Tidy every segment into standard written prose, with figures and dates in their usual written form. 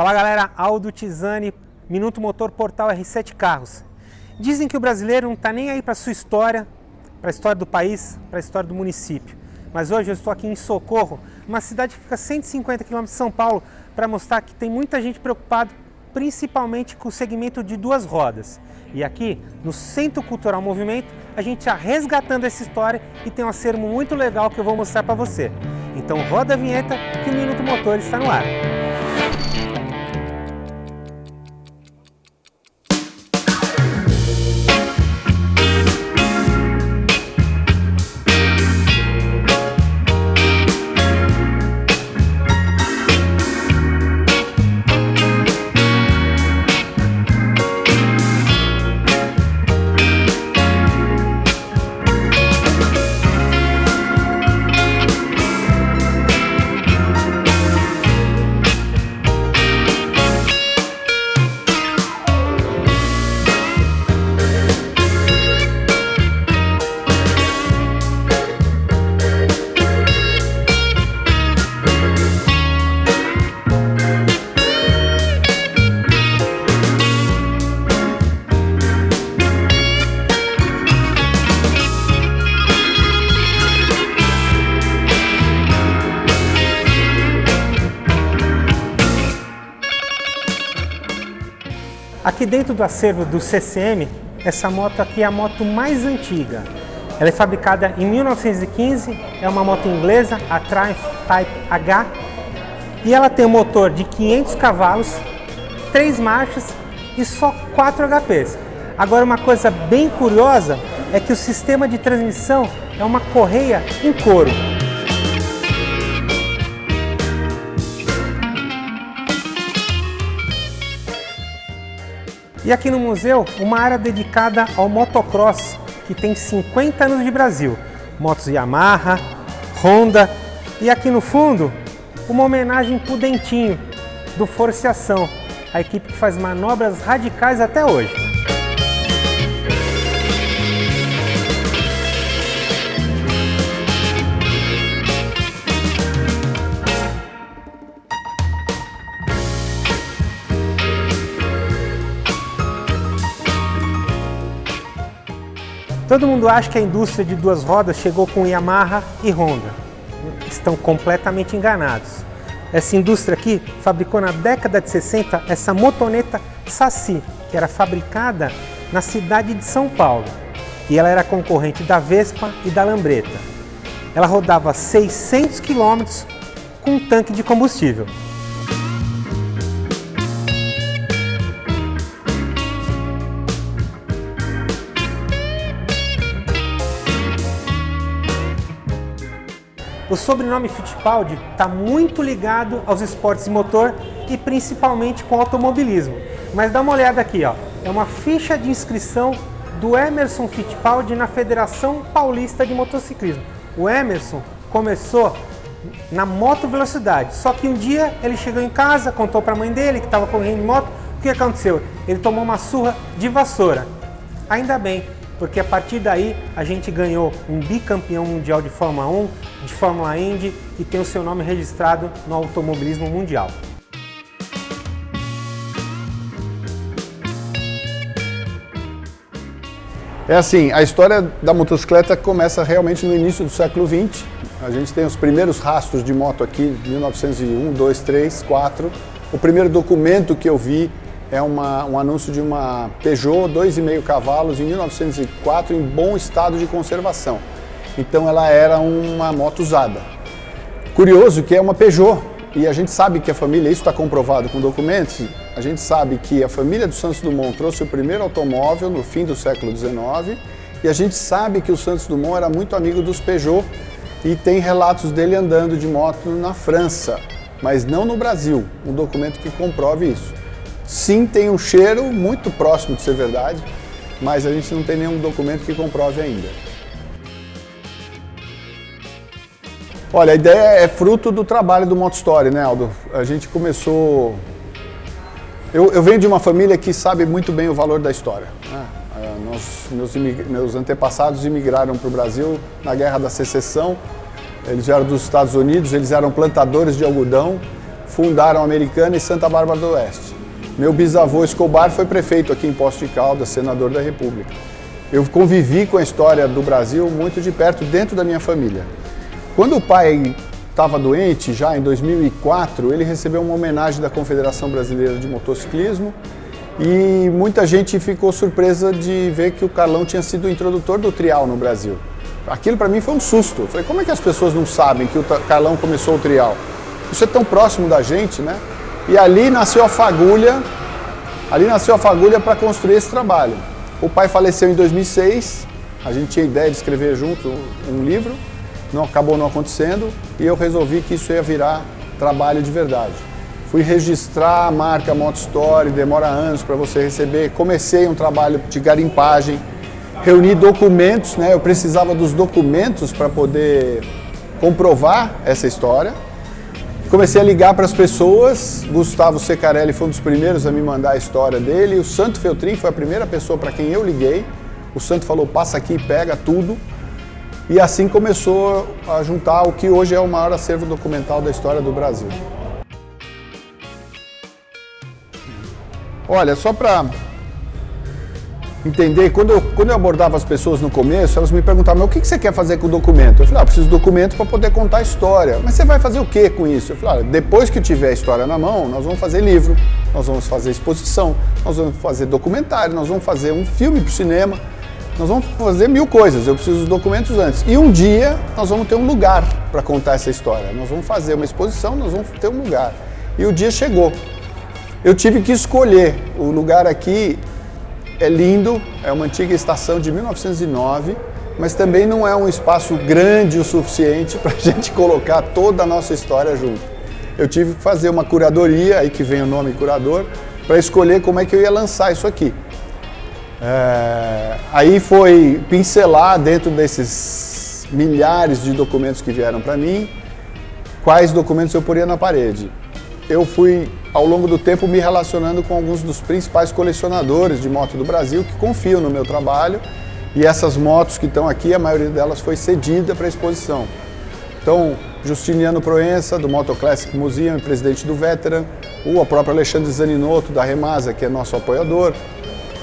Fala galera, Aldo Tisani, Minuto Motor Portal R7 Carros. Dizem que o brasileiro não está nem aí para a sua história, para a história do país, para a história do município. Mas hoje eu estou aqui em Socorro, uma cidade que fica a 150 km de São Paulo, para mostrar que tem muita gente preocupada, principalmente com o segmento de duas rodas. E aqui, no Centro Cultural Movimento, a gente está resgatando essa história e tem um acervo muito legal que eu vou mostrar para você. Então roda a vinheta que o Minuto Motor está no ar. Aqui dentro do acervo do CCM, essa moto aqui é a moto mais antiga. Ela é fabricada em 1915, é uma moto inglesa, a Triumph Type H, e ela tem um motor de 500 cavalos, 3 marchas e só 4 HPs. Agora uma coisa bem curiosa é que o sistema de transmissão é uma correia em couro. E aqui no museu, uma área dedicada ao motocross, que tem 50 anos de Brasil. Motos Yamaha, Honda e aqui no fundo, uma homenagem para o Dentinho, do Forciação, a equipe que faz manobras radicais até hoje. Todo mundo acha que a indústria de duas rodas chegou com Yamaha e Honda. Estão completamente enganados. Essa indústria aqui fabricou na década de 60 essa motoneta Saci, que era fabricada na cidade de São Paulo. E ela era concorrente da Vespa e da Lambretta. Ela rodava 600 km com um tanque de combustível. O sobrenome Fittipaldi está muito ligado aos esportes de motor e principalmente com o automobilismo. Mas dá uma olhada aqui, ó. É uma ficha de inscrição do Emerson Fittipaldi na Federação Paulista de Motociclismo. O Emerson começou na moto velocidade, só que um dia ele chegou em casa, contou para a mãe dele que estava correndo de moto. O que aconteceu? Ele tomou uma surra de vassoura. Ainda bem, porque a partir daí a gente ganhou um bicampeão mundial de Fórmula 1, de Fórmula Indy, e tem o seu nome registrado no automobilismo mundial. É assim, a história da motocicleta começa realmente no início do século XX. A gente tem os primeiros rastros de moto aqui, 1901, 2, 3, 4. O primeiro documento que eu vi é um anúncio de uma Peugeot 2,5 cavalos em 1904 em bom estado de conservação. Então ela era uma moto usada. Curioso que é uma Peugeot, e a gente sabe que a família, isso está comprovado com documentos, a gente sabe que a família do Santos Dumont trouxe o primeiro automóvel no fim do século XIX, e a gente sabe que o Santos Dumont era muito amigo dos Peugeot, e tem relatos dele andando de moto na França, mas não no Brasil, um documento que comprove isso. Sim, tem um cheiro muito próximo de ser verdade, mas a gente não tem nenhum documento que comprove ainda. Olha, a ideia é fruto do trabalho do Moto Story, né, Aldo? A gente começou... Eu venho de uma família que sabe muito bem o valor da história, né? Meus antepassados imigraram para o Brasil na Guerra da Secessão. Eles vieram dos Estados Unidos, eles eram plantadores de algodão. fundaram Americana e Santa Bárbara do Oeste. Meu bisavô Escobar foi prefeito aqui em Poços de Caldas, senador da República. Eu convivi com a história do Brasil muito de perto dentro da minha família. Quando o pai estava doente, já em 2004, ele recebeu uma homenagem da Confederação Brasileira de Motociclismo e muita gente ficou surpresa de ver que o Carlão tinha sido o introdutor do trial no Brasil. Aquilo para mim foi um susto. Eu falei, como é que as pessoas não sabem que o Carlão começou o trial? Isso é tão próximo da gente, né? E ali nasceu a fagulha para construir esse trabalho. O pai faleceu em 2006, a gente tinha ideia de escrever junto um livro, acabou não acontecendo, e eu resolvi que isso ia virar trabalho de verdade. Fui registrar a marca Motostory, demora anos para você receber, comecei um trabalho de garimpagem, reuni documentos, né? Eu precisava dos documentos para poder comprovar essa história. Comecei a ligar para as pessoas, Gustavo Secarelli foi um dos primeiros a me mandar a história dele, o Santo Feltrin foi a primeira pessoa para quem eu liguei, o Santo falou, passa aqui e pega tudo, e assim começou a juntar o que hoje é o maior acervo documental da história do Brasil. Olha, só para entender, quando eu abordava as pessoas no começo, elas me perguntavam, mas o que você quer fazer com o documento? Eu falei, eu preciso de documento para poder contar a história. Mas você vai fazer o que com isso? Eu falei, olha, depois que tiver a história na mão, nós vamos fazer livro, nós vamos fazer exposição, nós vamos fazer documentário, nós vamos fazer um filme para o cinema, nós vamos fazer 1000 coisas, eu preciso dos documentos antes. E um dia nós vamos ter um lugar para contar essa história, nós vamos fazer uma exposição, nós vamos ter um lugar. E o dia chegou. Eu tive que escolher. O lugar aqui é lindo, é uma antiga estação de 1909, mas também não é um espaço grande o suficiente para a gente colocar toda a nossa história junto. Eu tive que fazer uma curadoria, aí que vem o nome curador, para escolher como é que eu ia lançar isso aqui. Aí foi pincelar dentro desses milhares de documentos que vieram para mim, quais documentos eu poria na parede. Eu fui, ao longo do tempo, me relacionando com alguns dos principais colecionadores de moto do Brasil que confiam no meu trabalho, e essas motos que estão aqui, a maioria delas foi cedida para a exposição. Então, Justiniano Proença, do Moto Classic Museum, presidente do Veteran, o próprio Alexandre Zaninotto, da Remasa, que é nosso apoiador,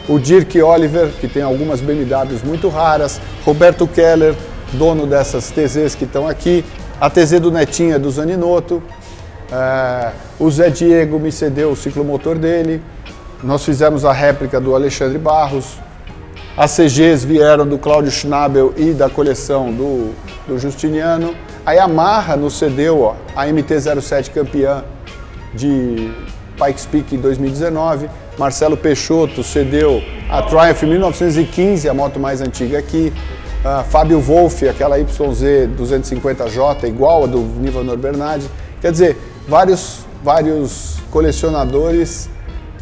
o Dirk Oliver, que tem algumas BMWs muito raras, Roberto Keller, dono dessas TZs que estão aqui, a TZ do Netinho é do Zaninotto, o Zé Diego me cedeu o ciclomotor dele, nós fizemos a réplica do Alexandre Barros, as CGs vieram do Cláudio Schnabel e da coleção do Justiniano, a Yamaha nos cedeu a MT-07 campeã de Pikes Peak em 2019, Marcelo Peixoto cedeu a Triumph 1915, a moto mais antiga aqui, Fábio Wolff, aquela YZ 250J, igual a do Nivanor Bernardi. Quer dizer, vários colecionadores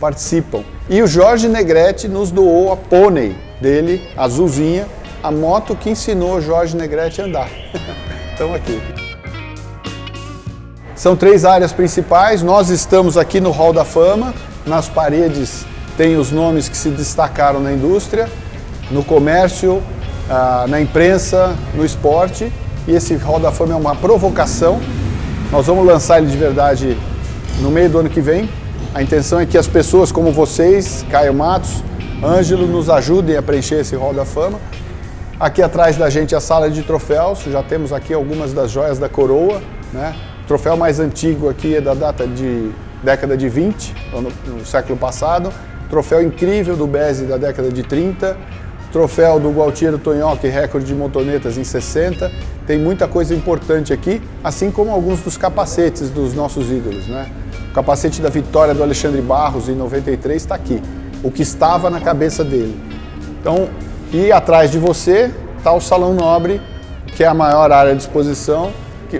participam. E o Jorge Negrete nos doou a Pônei dele, azulzinha, a moto que ensinou o Jorge Negrete a andar. Então aqui. São 3 áreas principais, nós estamos aqui no Hall da Fama, nas paredes tem os nomes que se destacaram na indústria, no comércio, na imprensa, no esporte, e esse Hall da Fama é uma provocação. Nós vamos lançar ele de verdade no meio do ano que vem. A intenção é que as pessoas como vocês, Caio Matos, Ângelo, nos ajudem a preencher esse Hall da Fama. Aqui atrás da gente a sala de troféus, já temos aqui algumas das joias da coroa, né? O troféu mais antigo aqui é da década de 20, no século passado. Troféu incrível do Beze da década de 30. Troféu do Gualtiero Tonhoque, recorde de motonetas em 60. Tem muita coisa importante aqui, assim como alguns dos capacetes dos nossos ídolos, né? O capacete da vitória do Alexandre Barros em 93 está aqui, o que estava na cabeça dele. Então, e atrás de você está o Salão Nobre, que é a maior área de exposição,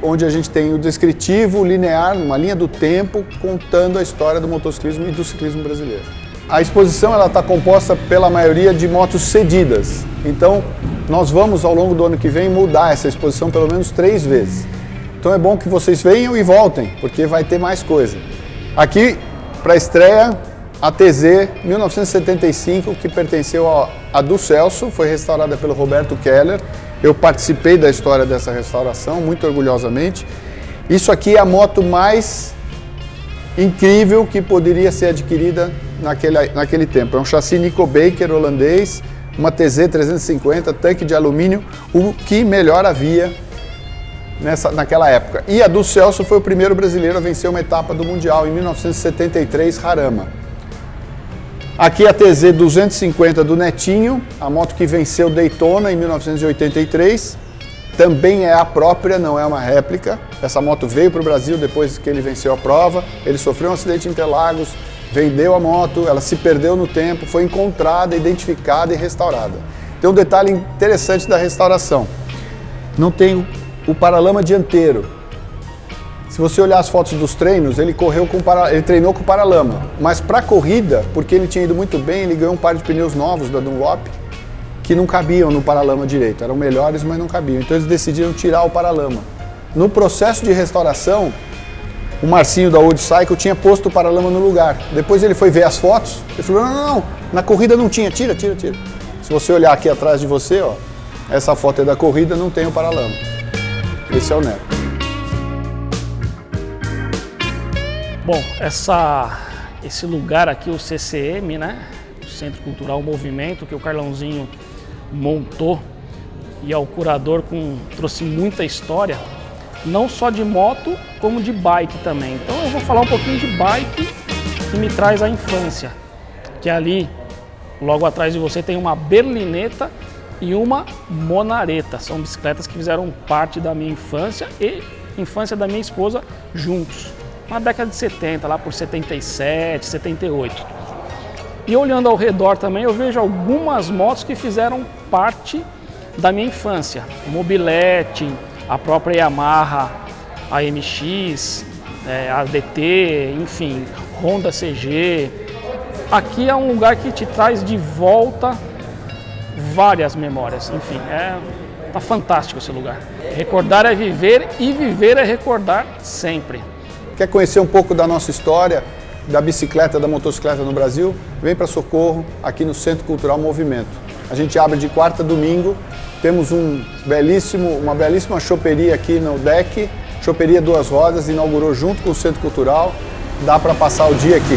onde a gente tem o descritivo linear, uma linha do tempo, contando a história do motociclismo e do ciclismo brasileiro. A exposição está composta pela maioria de motos cedidas, então nós vamos ao longo do ano que vem mudar essa exposição pelo menos 3 vezes. Então é bom que vocês venham e voltem, porque vai ter mais coisa. Aqui, para a estreia, a TZ 1975, que pertenceu a do Celso, foi restaurada pelo Roberto Keller. Eu participei da história dessa restauração, muito orgulhosamente. Isso aqui é a moto mais incrível que poderia ser adquirida naquele tempo. É um chassi Nico Baker holandês, uma TZ 350, tanque de alumínio, o que melhor havia naquela época. E a do Celso foi o primeiro brasileiro a vencer uma etapa do Mundial, em 1973, Jarama. Aqui a TZ 250 do Netinho, a moto que venceu Daytona em 1983. Também é a própria, não é uma réplica. Essa moto veio para o Brasil depois que ele venceu a prova. Ele sofreu um acidente em Interlagos, vendeu a moto, ela se perdeu no tempo, foi encontrada, identificada e restaurada. Tem um detalhe interessante da restauração. Não tem o paralama dianteiro. Se você olhar as fotos dos treinos, ele treinou com paralama. Mas para a corrida, porque ele tinha ido muito bem, ele ganhou um par de pneus novos da Dunlop, que não cabiam no paralama direito. Eram melhores, mas não cabiam. Então eles decidiram tirar o paralama. No processo de restauração, o Marcinho da Old Cycle tinha posto o paralama no lugar. Depois ele foi ver as fotos, ele falou, não, na corrida não tinha, tira. Se você olhar aqui atrás de você, ó, essa foto é da corrida, não tem o paralama. Esse é o Neco. Bom, esse lugar aqui, o CCM, né? O Centro Cultural Movimento, que o Carlãozinho montou e é o curador, trouxe muita história, não só de moto, como de bike também. Então eu vou falar um pouquinho de bike que me traz a infância, que ali, logo atrás de você, tem uma berlineta e uma monareta. São bicicletas que fizeram parte da minha infância e infância da minha esposa juntos. Na década de 70, lá por 77, 78. E olhando ao redor também, eu vejo algumas motos que fizeram parte da minha infância. Mobilete, a própria Yamaha, a MX, a DT, enfim, Honda CG. Aqui é um lugar que te traz de volta várias memórias. Enfim, tá fantástico esse lugar. Recordar é viver e viver é recordar sempre. Quer conhecer um pouco da nossa história, da bicicleta, da motocicleta no Brasil? Vem para Socorro, aqui no Centro Cultural Movimento. A gente abre de quarta a domingo, temos uma belíssima choperia aqui no deck, choperia Duas Rodas, inaugurou junto com o Centro Cultural, dá para passar o dia aqui.